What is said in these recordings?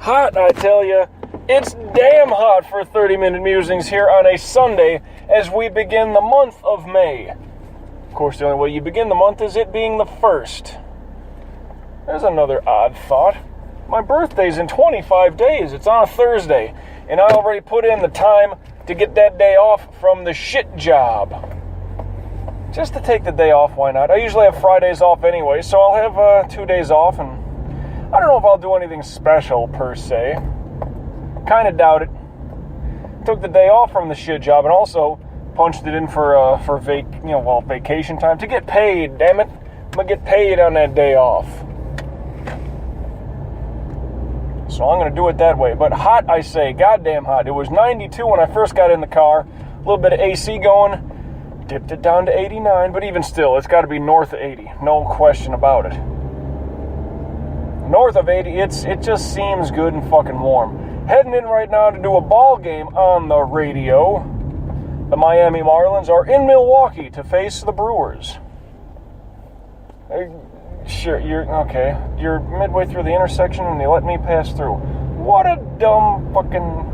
Hot, I tell you. It's damn hot for 30-minute musings here on a Sunday as we begin the month of May. Of course, the only way you begin the month is it being the 1st. There's another odd thought. My birthday's in 25 days. It's on a Thursday, and I already put in the time to get that day off from the shit job. Just to take the day off, why not? I usually have Fridays off anyway, so I'll have 2 days off, and I don't know if I'll do anything special per se. Kind of doubt it. Took the day off from the shit job and also punched it in for vacation time to get paid. Damn it, I'm gonna get paid on that day off. So I'm gonna do it that way. But hot, I say, goddamn hot. It was 92 when I first got in the car. A little bit of AC going. Dipped it down to 89, but even still, it's got to be north of 80. No question about it. North of 80, it just seems good and fucking warm. Heading in right now to do a ball game on the radio. The Miami Marlins are in Milwaukee to face the Brewers. Sure, you're okay. You're midway through the intersection and they let me pass through. What a dumb fucking...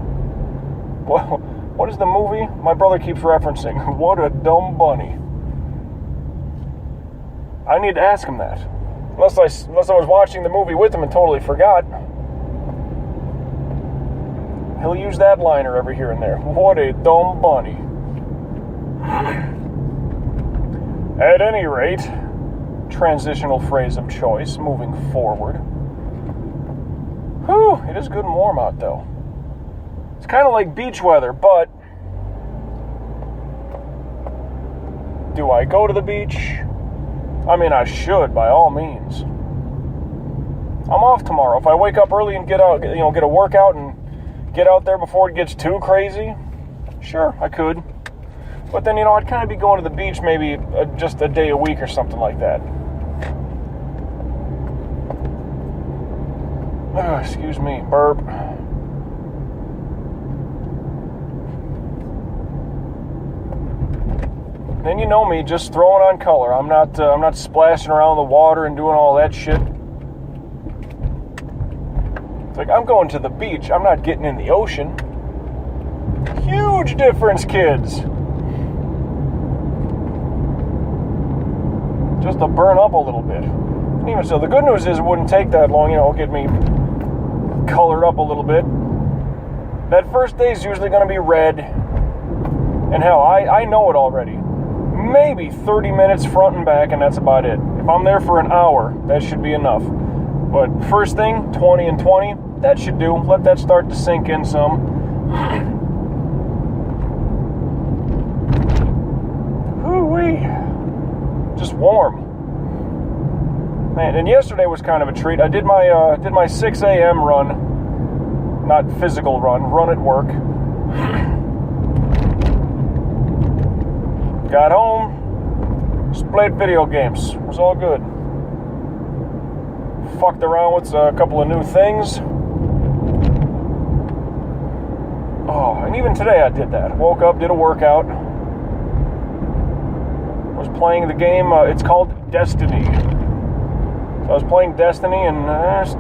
What is the movie? My brother keeps referencing. What a dumb bunny. I need to ask him that. Unless I was watching the movie with him and totally forgot. He'll use that liner every here and there. What a dumb bunny. At any rate, transitional phrase of choice, moving forward. Whew, it is good and warm out though. It's kind of like beach weather, but do I go to the beach? I mean, I should, by all means. I'm off tomorrow. If I wake up early and get out, get a workout and get out there before it gets too crazy, sure, I could. But then, I'd kind of be going to the beach maybe just a day a week or something like that. Excuse me, burp. Then you know me, just throwing on color. I'm not splashing around the water and doing all that shit. It's like, I'm going to the beach. I'm not getting in the ocean. Huge difference, kids. Just to burn up a little bit. And even so, the good news is it wouldn't take that long, get me colored up a little bit. That first day is usually going to be red. And hell, I know it already. Maybe 30 minutes front and back, and that's about it. If I'm there for an hour, that should be enough. But first thing, 20 and 20, that should do. Let that start to sink in some. Whoo-wee. Just warm. Man, and yesterday was kind of a treat. I did my 6 a.m. run. Not physical run at work. Got home, just played video games. It was all good. Fucked around with a couple of new things. Oh, and even today I did that. Woke up, did a workout. Was playing the game, it's called Destiny. So I was playing Destiny and just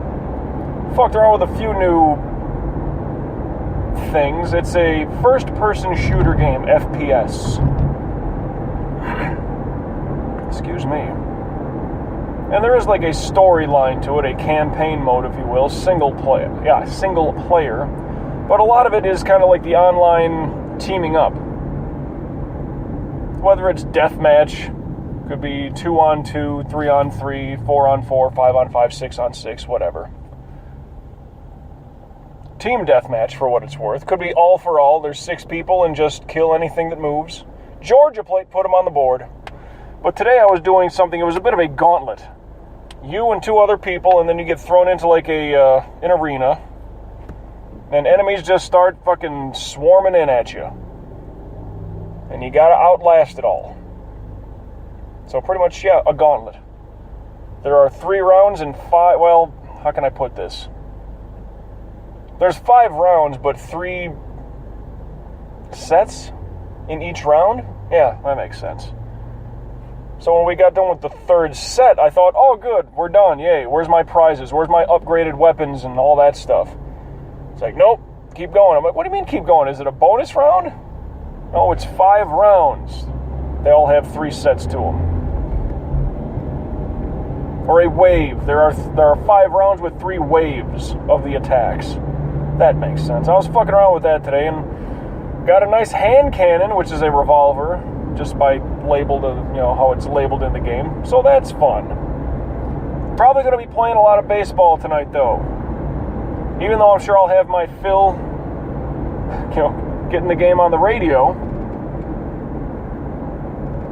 fucked around with a few new things. It's a first-person shooter game, FPS. Excuse me. And there is like a storyline to it, a campaign mode, if you will, single player. Yeah, single player. But a lot of it is kind of like the online teaming up. Whether it's deathmatch, could be 2-on-2, 3-on-3, 4-on-4, 5-on-5, 6-on-6, whatever. Team deathmatch, for what it's worth. Could be all for all. There's 6 people and just kill anything that moves. Georgia plate, put them on the board. But today I was doing something, it was a bit of a gauntlet. You and 2 other people, and then you get thrown into like an arena. And enemies just start fucking swarming in at you. And you gotta outlast it all. So pretty much, yeah, a gauntlet. There are 3 rounds and 5, well, how can I put this? There's 5 rounds, but 3 sets in each round? Yeah, that makes sense. So when we got done with the 3rd set, I thought, oh good, we're done, yay, where's my prizes, where's my upgraded weapons and all that stuff? It's like, nope, keep going. I'm like, what do you mean keep going? Is it a bonus round? No, it's 5 rounds. They all have 3 sets to them. Or a wave. There are 5 rounds with 3 waves of the attacks. That makes sense. I was fucking around with that today and got a nice hand cannon, which is a revolver, just by labeled, how it's labeled in the game. So that's fun. Probably going to be playing a lot of baseball tonight, though. Even though I'm sure I'll have my fill, getting the game on the radio.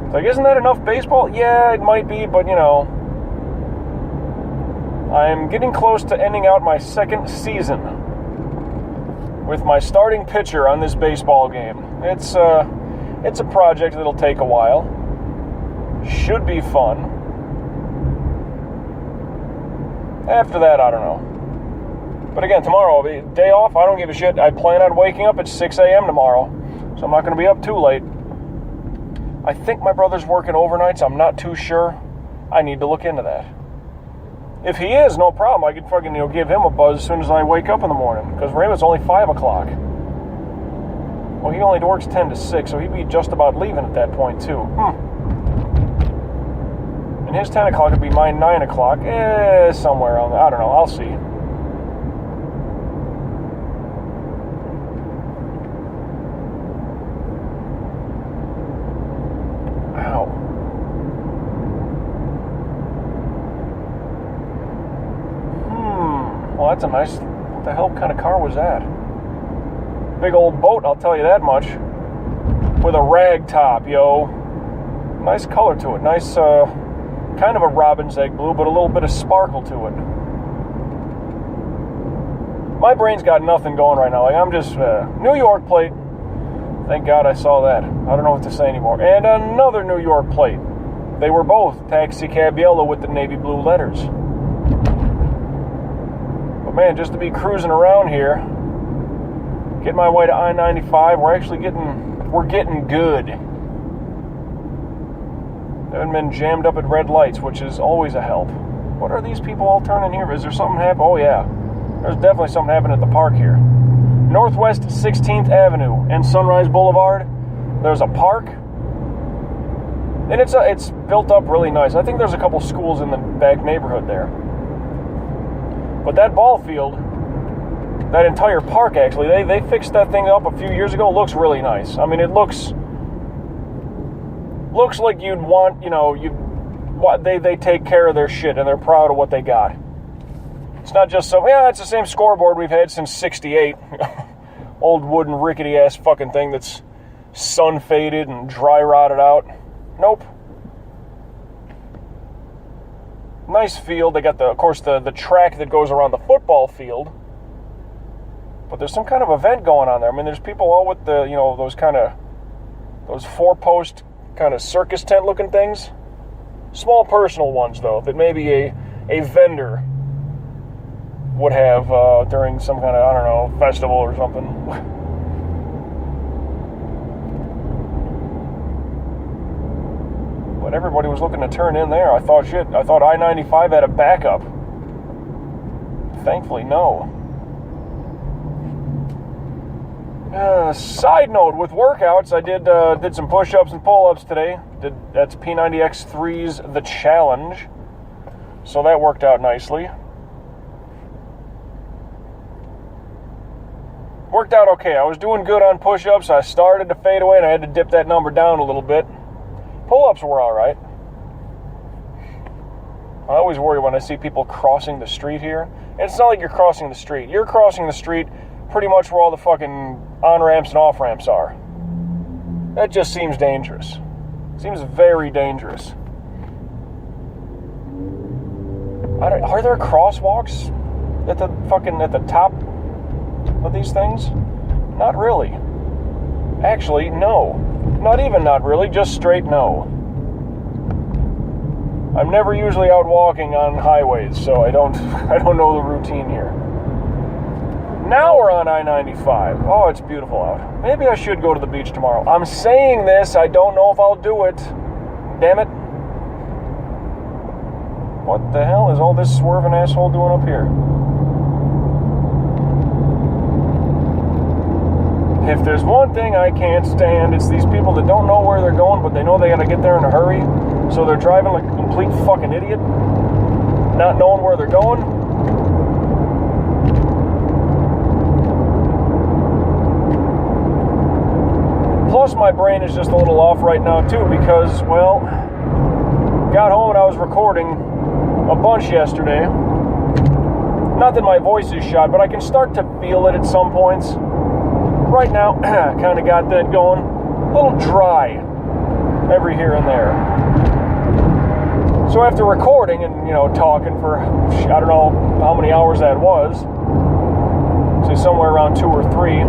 It's like, isn't that enough baseball? Yeah, it might be, but, I'm getting close to ending out my 2nd season with my starting pitcher on this baseball game. It's a project that'll take a while. Should be fun. After that, I don't know. But again, tomorrow will be day off. I don't give a shit. I plan on waking up at 6 a.m. tomorrow, so I'm not going to be up too late. I think my brother's working overnights. I'm not too sure. I need to look into that. If he is, no problem. I could fucking give him a buzz as soon as I wake up in the morning. Because for him, it's only 5 o'clock. Well, he only works 10 to 6, so he'd be just about leaving at that point, too. And his 10 o'clock would be my 9 o'clock. Somewhere around there. I don't know. I'll see. Ow. Well, that's a nice... What the hell kind of car was that? Big old boat, I'll tell you that much. With a rag top, yo. Nice color to it. Nice, kind of a robin's egg blue, but a little bit of sparkle to it. My brain's got nothing going right now. Like, I'm just, New York plate. Thank God I saw that. I don't know what to say anymore. And another New York plate. They were both taxi cab yellow with the navy blue letters. But man, just to be cruising around here, getting my way to I-95, we're getting good. Haven't been jammed up at red lights, which is always a help. What are these people all turning here? Is there something happening? Oh yeah, there's definitely something happening at the park here. Northwest 16th Avenue and Sunrise Boulevard, there's a park. And it's built up really nice. I think there's a couple schools in the back neighborhood there. But that ball field, that entire park actually, they fixed that thing up a few years ago. It looks really nice. I mean, it looks like you'd want, they take care of their shit and they're proud of what they got. It's not just it's the same scoreboard we've had since '68. Old wooden rickety ass fucking thing that's sun faded and dry rotted out. Nope. Nice field. They got the track that goes around the football field. But there's some kind of event going on there. I mean, there's people all with the, those 4-post kind of circus tent looking things. Small personal ones though, that maybe a vendor would have during some kind of, I don't know, festival or something. But everybody was looking to turn in there. I thought I-95 had a backup. Thankfully, no. Side note, with workouts, I did some push-ups and pull-ups today. That's P90X3's The Challenge. So that worked out nicely. Worked out okay. I was doing good on push-ups. I started to fade away, and I had to dip that number down a little bit. Pull-ups were all right. I always worry when I see people crossing the street here. And it's not like you're crossing the street. You're crossing the street pretty much where all the fucking on-ramps and off-ramps are. That just seems dangerous. Seems very dangerous. Are there crosswalks at the top of these things? Not really. Actually, no. Not even not really, just straight no. I'm never usually out walking on highways, so I don't know the routine here. Now we're on I-95. Oh, it's beautiful out. Maybe I should go to the beach tomorrow. I'm saying this, I don't know if I'll do it. Damn it. What the hell is all this swerving asshole doing up here? If there's one thing I can't stand, it's these people that don't know where they're going, but they know they gotta get there in a hurry, so they're driving like a complete fucking idiot, not knowing where they're going. Plus, my brain is just a little off right now, too, because, well, got home and I was recording a bunch yesterday. Not that my voice is shot, but I can start to feel it at some points. Right now, kind of got that going. A little dry every here and there. So after recording and, talking for, I don't know how many hours that was, say somewhere around 2 or 3.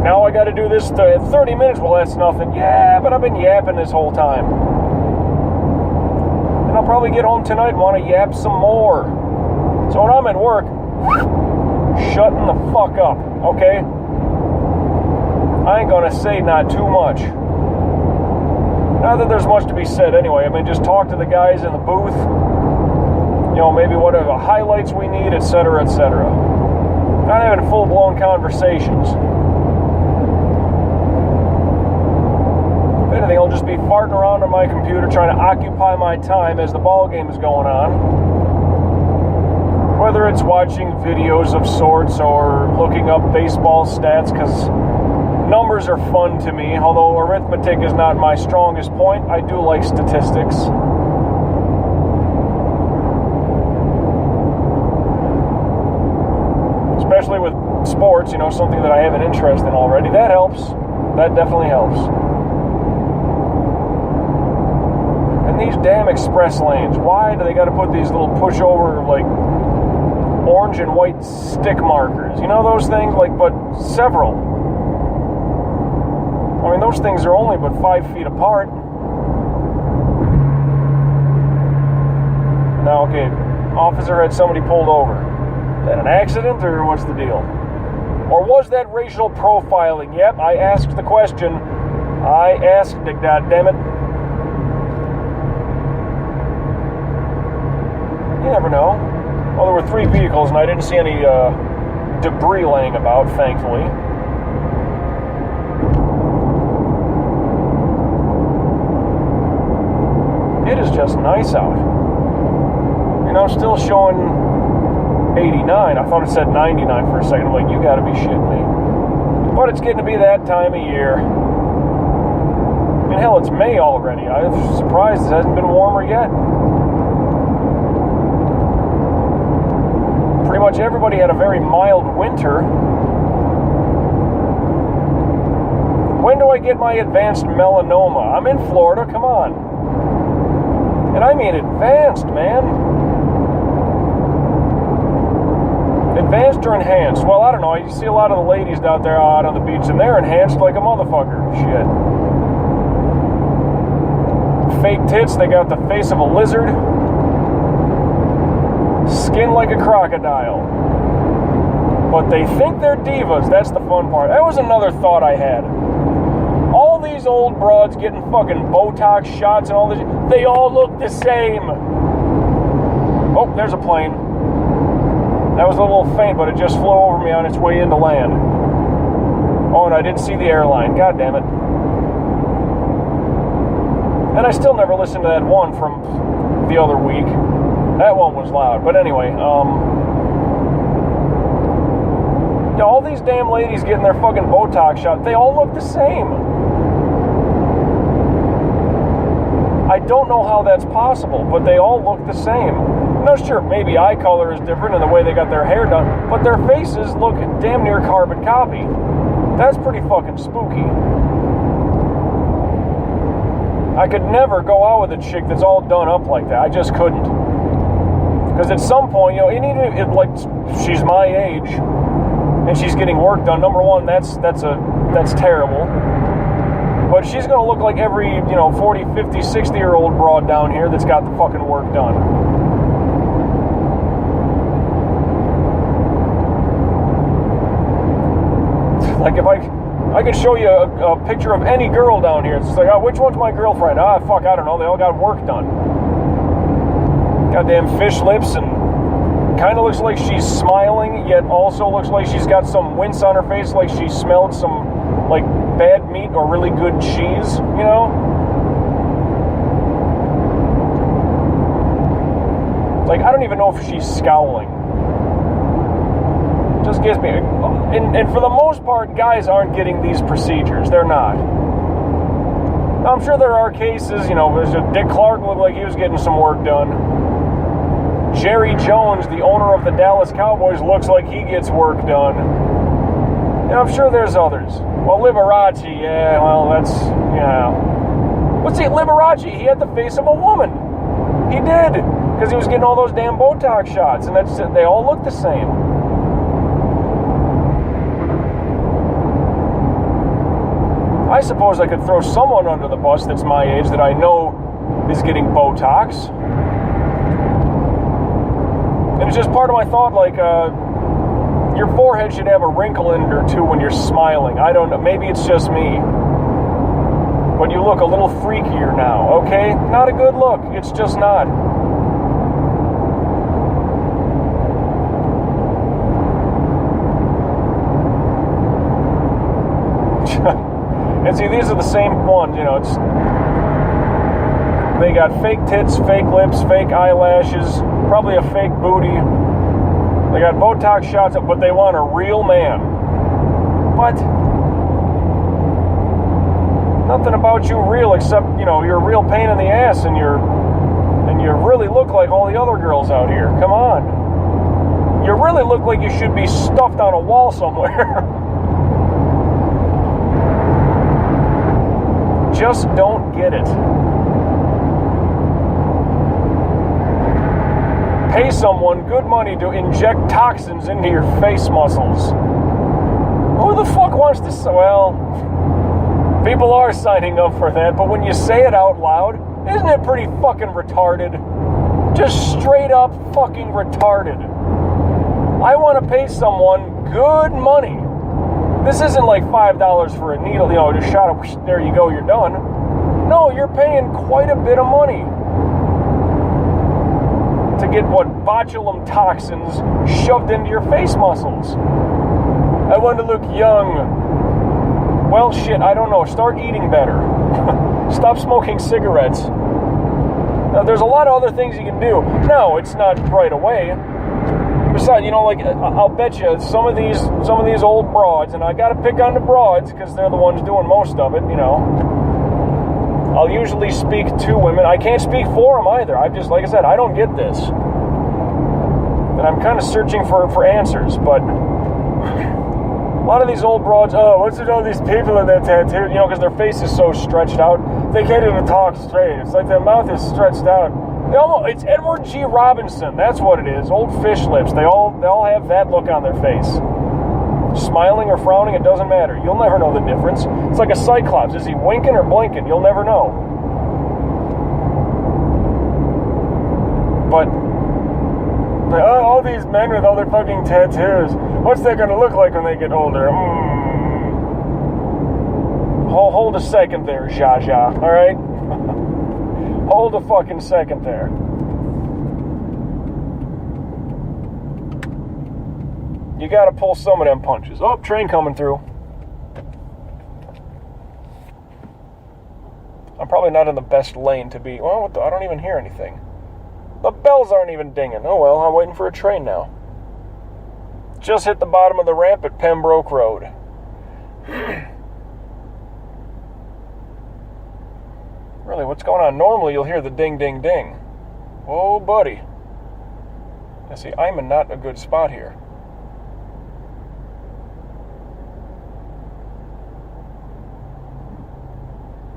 Now I got to do this 30 minutes. Well, that's nothing. Yeah, but I've been yapping this whole time. And I'll probably get home tonight and want to yap some more. So when I'm at work, shutting the fuck up, okay? I ain't gonna say not too much. Not that there's much to be said anyway. I mean, just talk to the guys in the booth. Maybe what are the highlights we need, etc., etc. Not having full-blown conversations. If anything, I'll just be farting around on my computer trying to occupy my time as the ball game is going on. Whether it's watching videos of sorts or looking up baseball stats, because numbers are fun to me. Although arithmetic is not my strongest point, I do like statistics. Especially with sports, something that I have an interest in already. That helps. That definitely helps. And these damn express lanes, why do they got to put these little pushover, orange and white stick markers? Those things, but several. I mean, those things are only but 5 feet apart. Now, okay, officer had somebody pulled over. Is that an accident, or what's the deal? Or was that racial profiling? Yep, I asked the question. I asked it, goddammit. You never know. Well, there were 3 vehicles, and I didn't see any debris laying about, thankfully. It is just nice out. Still showing 89. I thought it said 99 for a second. I'm like, you gotta be shitting me. But it's getting to be that time of year. I mean, hell, it's May already. I'm surprised it hasn't been warmer yet. Pretty much everybody had a very mild winter. When do I get my advanced melanoma? I'm in Florida, come on. And I mean advanced, man. Advanced or enhanced? Well, I don't know. You see a lot of the ladies out there out on the beach, and they're enhanced like a motherfucker. Shit. Fake tits, they got the face of a lizard. Skin like a crocodile. But they think they're divas. That's the fun part. That was another thought I had. All these old broads getting fucking Botox shots and all this, they all look the same. Oh, there's a plane. That was a little faint, but it just flew over me on its way into land. Oh, and I didn't see the airline. God damn it. And I still never listened to that one from the other week. That one was loud. But anyway, all these damn ladies getting their fucking Botox shot, they all look the same. I don't know how that's possible, but they all look the same. No, sure, maybe eye color is different in the way they got their hair done, but their faces look damn near carbon copy. That's pretty fucking spooky. I could never go out with a chick that's all done up like that. I just couldn't. Because at some point, and even if she's my age and she's getting work done, number one, that's terrible. But she's going to look like every, 40, 50, 60-year-old broad down here that's got the fucking work done. Like if I could show you a picture of any girl down here, it's just like, oh, which one's my girlfriend? Fuck, I don't know. They all got work done. Goddamn fish lips and kind of looks like she's smiling, yet also looks like she's got some wince on her face, like she smelled some, like, bad meat or really good cheese, you know? Like, I don't even know if she's scowling. Just gives me... And for the most part, guys aren't getting these procedures. They're not. I'm sure there are cases, you know, Dick Clark looked like he was getting some work done. Jerry Jones, the owner of the Dallas Cowboys, looks like he gets work done. And I'm sure there's others. Well, Liberace, yeah, well, that's, yeah. But see, Liberace, he had the face of a woman. He did. Because he was getting all those damn Botox shots, and that's they all look the same. I suppose I could throw someone under the bus that's my age that I know is getting Botox. And it's just part of my thought, like, your forehead should have a wrinkle in it or two when you're smiling. I don't know. Maybe it's just me. But you look a little freakier now, okay? Not a good look. It's just not. And see, these are the same ones, you know, it's... They got fake tits, fake lips, fake eyelashes, probably a fake booty. They got Botox shots, but they want a real man. What? Nothing about you real except, you know, you're a real pain in the ass and you really look like all the other girls out here. Come on. You really look like you should be stuffed on a wall somewhere. Just don't get it. Pay someone good money to inject toxins into your face muscles. Who the fuck wants to... Well, people are signing up for that, but when you say it out loud, isn't it pretty fucking retarded? Just straight up fucking retarded. I want to pay someone good money. This isn't like $5 for a needle, you know, just shot it, there you go, you're done. No, you're paying quite a bit of money to get what botulinum toxins shoved into your face muscles. I want to look young. Well, shit, I don't know. Start eating better. Stop smoking cigarettes. Now, there's a lot of other things you can do. No, it's not right away. Besides, you know, like, I'll bet you some of these old broads, and I gotta pick on the broads because they're the ones doing most of it, you know. I'll usually speak to women. I can't speak for them either. I just, like I said, I don't get this. And I'm kind of searching for answers, but a lot of these old broads, oh, what's with all these people in that tattoo? You know, because their face is so stretched out, they can't even talk straight. It's like their mouth is stretched out. It's Edward G. Robinson. That's what it is. Old fish lips. They all have that look on their face. Smiling or frowning, it doesn't matter. You'll never know the difference. It's like a cyclops. Is he winking or blinking? You'll never know. But all these men with all their fucking tattoos, what's that going to look like when they get older? Hold a second there, Zha Zha. All right? Hold a fucking second there. You gotta pull some of them punches. Oh, train coming through. I'm probably not in the best lane to be... Well, I don't even hear anything. The bells aren't even dinging. Oh well, I'm waiting for a train now. Just hit the bottom of the ramp at Pembroke Road. Really, what's going on? Normally you'll hear the ding, ding, ding. Oh, buddy. I see, I'm in not a good spot here.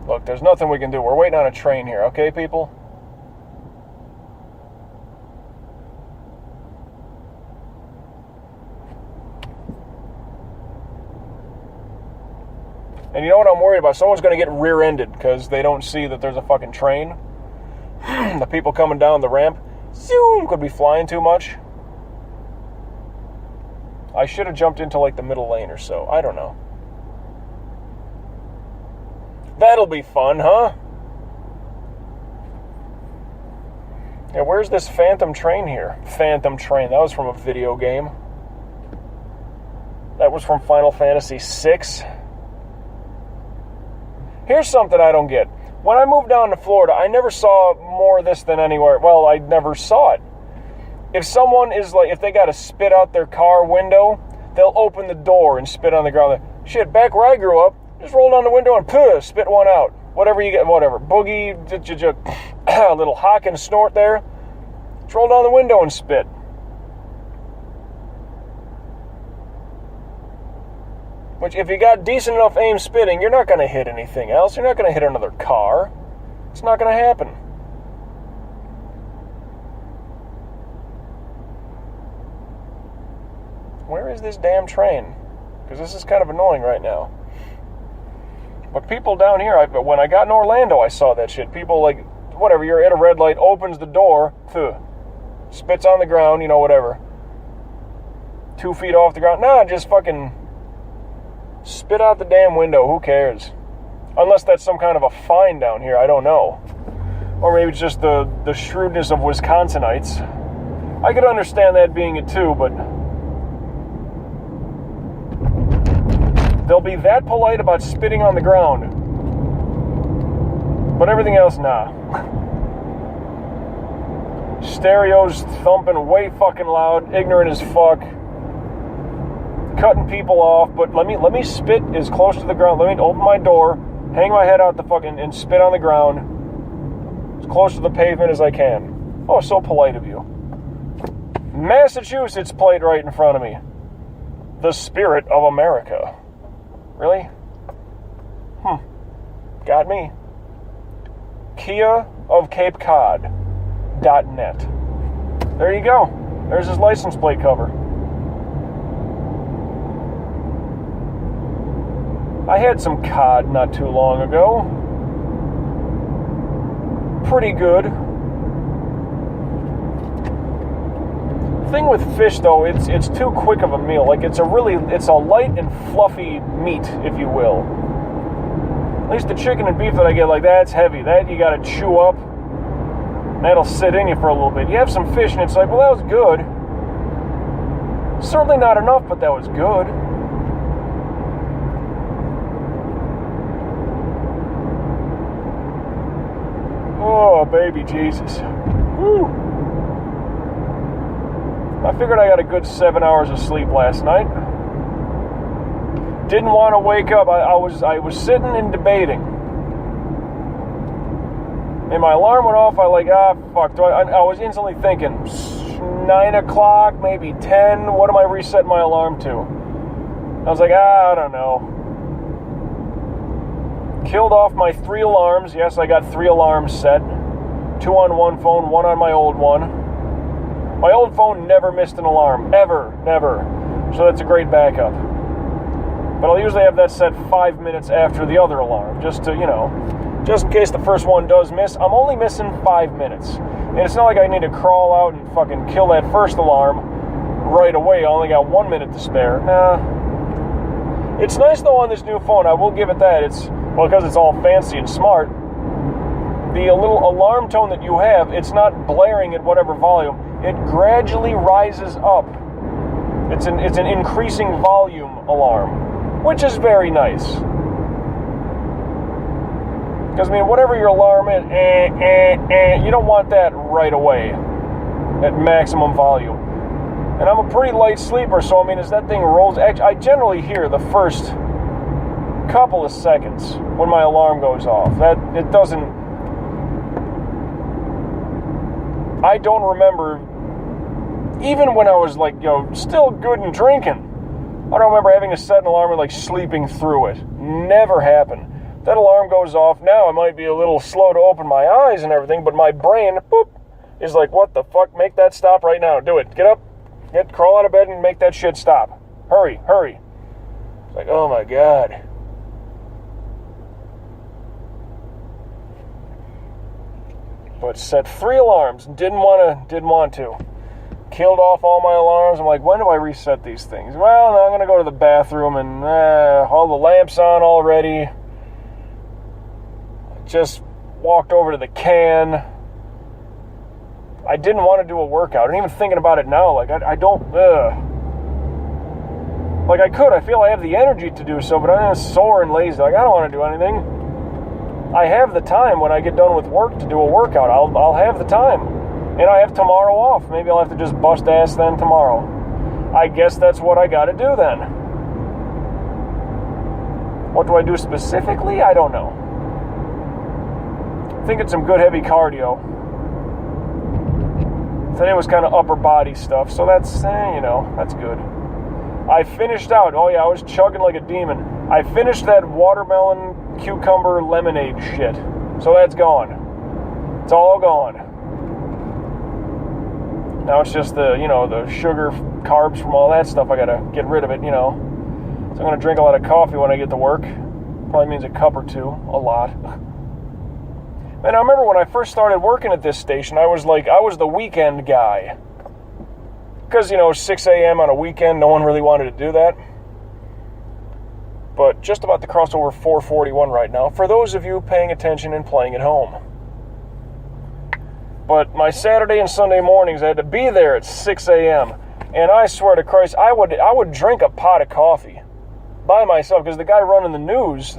Look, there's nothing we can do. We're waiting on a train here, okay, people? And you know what I'm worried about? Someone's going to get rear-ended because they don't see that there's a fucking train. The people coming down the ramp, zoom, could be flying too much. I should have jumped into like the middle lane or so. I don't know. That'll be fun, huh? Yeah, where's this phantom train here? Phantom train. That was from a video game. That was from Final Fantasy VI. Here's something I don't get. When I moved down to Florida, I never saw more of this than anywhere. Well, I never saw it. If someone is like, if they got to spit out their car window, they'll open the door and spit on the ground. Shit, back where I grew up, just roll down the window and spit one out. Whatever you get, whatever. Boogie, a little hock and snort there. Just roll down the window and spit. Which, if you got decent enough aim spitting, you're not going to hit anything else. You're not going to hit another car. It's not going to happen. Where is this damn train? Because this is kind of annoying right now. But people down here, when I got in Orlando, I saw that shit. People, like, whatever, you're at a red light, opens the door, spits on the ground, whatever. 2 feet off the ground. Nah, just fucking spit out the damn window. Who cares? Unless that's some kind of a fine down here. I don't know. Or maybe it's just the shrewdness of Wisconsinites. I could understand that being it too, but they'll be that polite about spitting on the ground. But everything else, nah. Stereos thumping way fucking loud, ignorant as fuck. Cutting people off, but let me spit as close to the ground. Let me open my door, hang my head out the fucking, and spit on the ground as close to the pavement as I can. Oh, so polite of you. Massachusetts plate right in front of me. The spirit of America. Really? Got me. Kia of Cape Cod.net. There you go. There's his license plate cover. I had some cod not too long ago. Pretty good. Thing with fish, though, it's too quick of a meal. Like, it's a light and fluffy meat, if you will. At least the chicken and beef that I get, like, that's heavy. That you gotta chew up. That'll sit in you for a little bit. You have some fish and it's like, well, that was good. Certainly not enough, but that was good. Oh, baby Jesus. Woo. I figured I got a good 7 hours of sleep last night. Didn't want to wake up. I was sitting and debating. And my alarm went off. Fuck. I was instantly thinking, 9 o'clock, maybe 10. What am I resetting my alarm to? I was like, I don't know. Killed off my 3 alarms. Yes, I got 3 alarms set. 2 on one phone, 1 on my old one. My old phone never missed an alarm. Ever. Never. So that's a great backup. But I'll usually have that set 5 minutes after the other alarm. Just to, just in case the first one does miss. I'm only missing 5 minutes. And it's not like I need to crawl out and fucking kill that first alarm right away. I only got 1 minute to spare. Nah. It's nice, though, on this new phone. I will give it that. Because it's all fancy and smart. The little alarm tone that you have, it's not blaring at whatever volume. It gradually rises up. It's an increasing volume alarm, which is very nice. Because, whatever your alarm is, you don't want that right away at maximum volume. And I'm a pretty light sleeper, so, as that thing rolls, I generally hear the first couple of seconds when my alarm goes off. I don't remember, even when I was still good and drinking, I don't remember having to set an alarm and sleeping through it. Never happened. That alarm goes off. Now I might be a little slow to open my eyes and everything, but my brain, boop, is like, what the fuck? Make that stop right now. Do it. Get up. Crawl out of bed and make that shit stop. Hurry. It's like, oh my God. But set 3 alarms. Didn't want to. Killed off all my alarms. I'm like, when do I reset these things? Well, now I'm going to go to the bathroom and all the lamps on already. Just walked over to the can. I didn't want to do a workout. And even thinking about it now, like, I don't, like, I could. I feel I have the energy to do so, but I'm sore and lazy. Like, I don't want to do anything. I have the time when I get done with work to do a workout. I'll have the time. And I have tomorrow off. Maybe I'll have to just bust ass then tomorrow. I guess that's what I got to do then. What do I do specifically? I don't know. I think it's some good heavy cardio. Today was kind of upper body stuff, so that's, that's good. I finished out, oh yeah, I was chugging like a demon. I finished that watermelon, cucumber, lemonade shit. So that's gone. It's all gone. Now it's just the sugar, carbs from all that stuff. I gotta get rid of it, So I'm gonna drink a lot of coffee when I get to work. Probably means a cup or two, a lot. And I remember when I first started working at this station, I was the weekend guy. Because, 6 a.m. on a weekend, no one really wanted to do that. But just about to cross over 4:41 right now, for those of you paying attention and playing at home. But my Saturday and Sunday mornings, I had to be there at 6 a.m. And I swear to Christ, I would drink a pot of coffee by myself, because the guy running the news,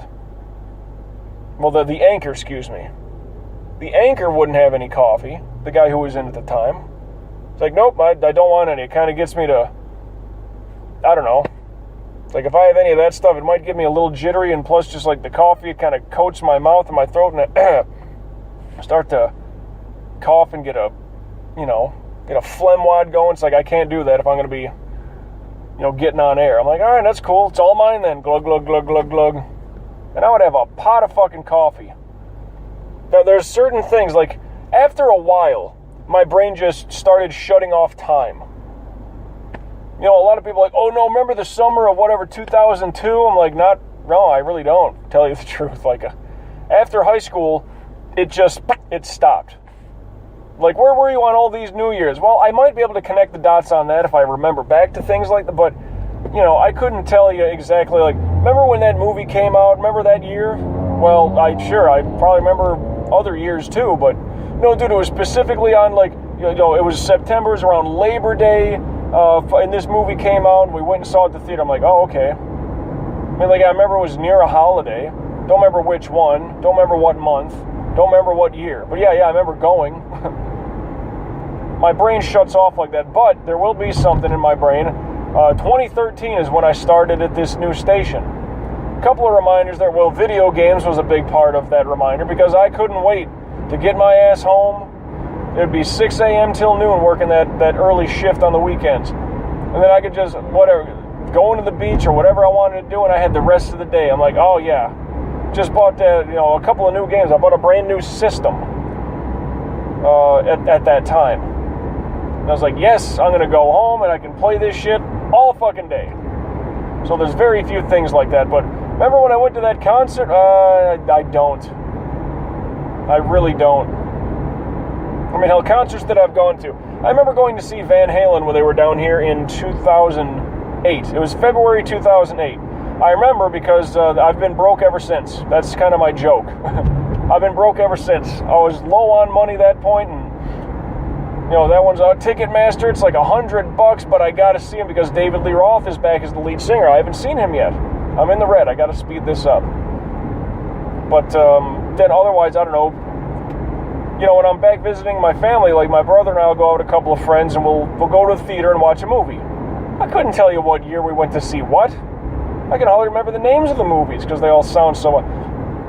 well, the anchor, excuse me. The anchor wouldn't have any coffee, the guy who was in at the time. It's like, nope, I don't want any. It kind of gets me to, I don't know. It's like if I have any of that stuff, it might get me a little jittery, and plus just like the coffee, it kind of coats my mouth and my throat, and I start to cough and get a phlegm wad going. It's like I can't do that if I'm going to be, getting on air. I'm like, all right, that's cool. It's all mine then. Glug, glug, glug, glug, glug. And I would have a pot of fucking coffee. Now, there's certain things, like, after a while, my brain just started shutting off time. A lot of people are like, oh, no, remember the summer of whatever, 2002? I'm like, no, I really don't, to tell you the truth. Like, after high school, it stopped. Like, where were you on all these New Year's? Well, I might be able to connect the dots on that if I remember back to things like that, but, I couldn't tell you exactly, like, remember when that movie came out? Remember that year? Well, I probably remember other years too, but no, dude, it was specifically on, like, it was September, it was around Labor Day, and this movie came out, and we went and saw it at the theater. I'm like, oh, okay. I mean, like, I remember it was near a holiday. Don't remember which one. Don't remember what month. Don't remember what year. But yeah, I remember going. My brain shuts off like that, but there will be something in my brain. 2013 is when I started at this new station. A couple of reminders there. Well, video games was a big part of that reminder, because I couldn't wait to get my ass home. It'd be 6 a.m. till noon working that early shift on the weekends. And then I could just, go into the beach or whatever I wanted to do, and I had the rest of the day. I'm like, oh yeah. Just bought a couple of new games. I bought a brand new system at that time. And I was like, yes, I'm going to go home and I can play this shit all fucking day. So there's very few things like that. But remember when I went to that concert? I don't. I really don't. I mean, hell, concerts that I've gone to. I remember going to see Van Halen when they were down here in 2008. It was February 2008. I remember because I've been broke ever since. That's kind of my joke. I've been broke ever since. I was low on money that point, and that one's a Ticketmaster. It's like $100, but I got to see him because David Lee Roth is back as the lead singer. I haven't seen him yet. I'm in the red. I got to speed this up. But then otherwise, I don't know. When I'm back visiting my family, like my brother and I will go out with a couple of friends, and we'll go to the theater and watch a movie. I couldn't tell you what year we went to see what. I can hardly remember the names of the movies because they all sound so.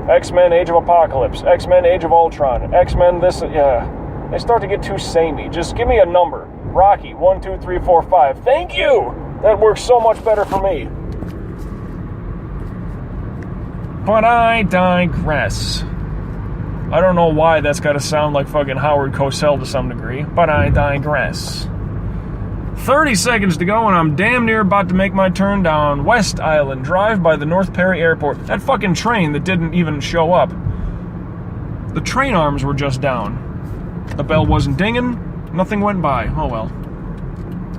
X-Men: Age of Apocalypse, X-Men: Age of Ultron, X-Men this, yeah. They start to get too samey. Just give me a number. Rocky, 1, 2, 3, 4, 5. Thank you! That works so much better for me. But I digress. I don't know why that's got to sound like fucking Howard Cosell to some degree, but I digress. 30 seconds to go, and I'm damn near about to make my turn down West Island Drive by the North Perry Airport. That fucking train that didn't even show up. The train arms were just down. The bell wasn't dinging. Nothing went by. Oh well.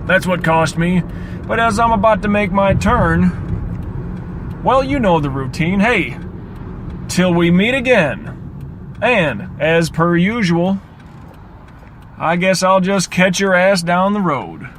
That's what cost me. But as I'm about to make my turn, well, you know the routine. Hey, till we meet again. And, as per usual, I guess I'll just catch your ass down the road.